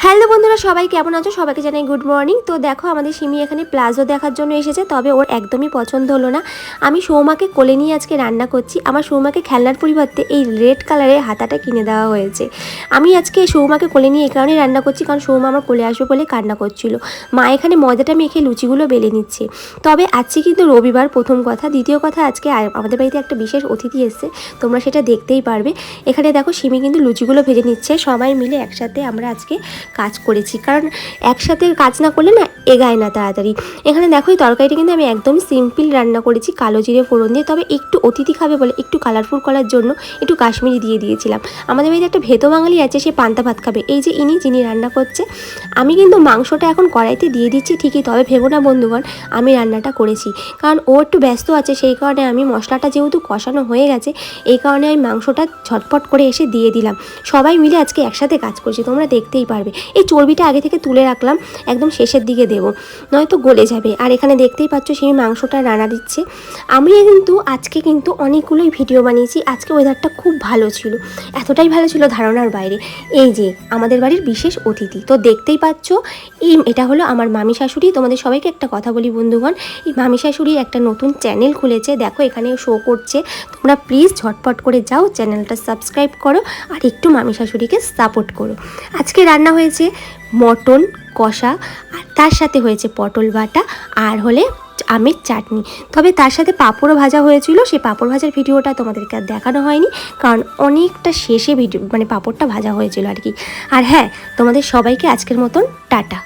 Hello বন্ধুরা, সবাই কেমন আছো? সবাইকে জানাই গুড মর্নিং। তো দেখো, আমাদের সিমি এখানে প্লাজো দেখার জন্য এসেছে, তবে ওর একদমই পছন্দ হলো না। আমি সৌমাকে কোলে নিয়ে আজকে রান্না করছি। আমার সৌমাকে খেলনার পরিবর্তে এই রেড কালারের হাতাটা কিনে দেওয়া হয়েছে। আমি আজকে সৌমাকে কোলে নিয়ে এই কারণেই রান্না করছি, কারণ সৌমা আমার কোলে আসবে বলে কান্না করছিল। মা এখানে ময়দাটা মেখে লুচিগুলো বেলে নিচ্ছে। তবে আজকে কিন্তু রবিবার, প্রথম কথা। দ্বিতীয় কথা, আজকে আমাদের বাড়িতে একটা বিশেষ অতিথি এসছে, তোমরা সেটা দেখতেই পারবে। এখানে দেখো, সিমি কিন্তু লুচিগুলো ভেজে নিচ্ছে। সবাই মিলে একসাথে আমরা আজকে কাজ করেছি, কারণ একসাথে কাজ না করলে না এগায় না তাড়াতাড়ি। এখানে দেখো, এই তরকারিটা কিন্তু আমি একদম সিম্পল রান্না করেছি, কালো জিরে ফোড়ন দিয়ে। তবে একটু অতিথি খাবে বলে একটু কালারফুল করার জন্য একটু কাশ্মীরি দিয়ে দিয়েছিলাম। আমাদের বাড়িতে একটা ভেতো বাঙালি আছে, সে পান্তা ভাত খাবে। এই যে যিনি রান্না করছে। আমি কিন্তু মাংসটা এখন কড়াইতে দিয়ে দিচ্ছি ঠিকই, তবে ভেবো না বন্ধুগণ আমি রান্নাটা করেছি, কারণ ও একটু ব্যস্ত আছে। সেই কারণে আমি মশলাটা যেহেতু কষানো হয়ে গেছে, এই কারণে আমি মাংসটা ঝটপট করে এসে দিয়ে দিলাম। সবাই মিলে আজকে একসাথে কাজ করছি, তোমরা দেখতেই পারবে। এই চর্বিটা আগে থেকে তুলে রাখলাম, একদম শেষের দিকে দেবো, নয়তো গলে যাবে। আর এখানে দেখতেই পাচ্ছ সেই মাংসটা রান্না দিচ্ছে। আমি কিন্তু আজকে অনেকগুলোই ভিডিও বানিয়েছি। আজকে ওয়েদারটা খুব ভালো ছিল, এতটাই ভালো ছিল ধারণার বাইরে। এই যে আমাদের বাড়ির বিশেষ অতিথি, তো দেখতেই পাচ্ছ এটা হলো আমার মামি শাশুড়ি। তোমাদের সবাইকে একটা কথা বলি বন্ধুগণ, এই মামি শাশুড়ি একটা নতুন চ্যানেল খুলেছে, দেখো এখানে শো করছে। তোমরা প্লিজ ঝটপট করে যাও, চ্যানেলটা সাবস্ক্রাইব করো আর একটু মামি শাশুড়িকে সাপোর্ট করো। আজকে রান্না হয়েছে মটন কষা, আর তার সাথে হয়েছে পটল বাটা, আর হলে আমের চাটনি। তবে তার সাথে পাঁপড়ও ভাজা হয়েছিল। সেই পাঁপড় ভাজার ভিডিওটা তোমাদেরকে আর দেখানো হয়নি, কারণ অনেকটা শেষে ভিডিও পাঁপড়টা ভাজা হয়েছিল আর কি। আর হ্যাঁ, তোমাদের সবাইকে আজকের মতন টাটা।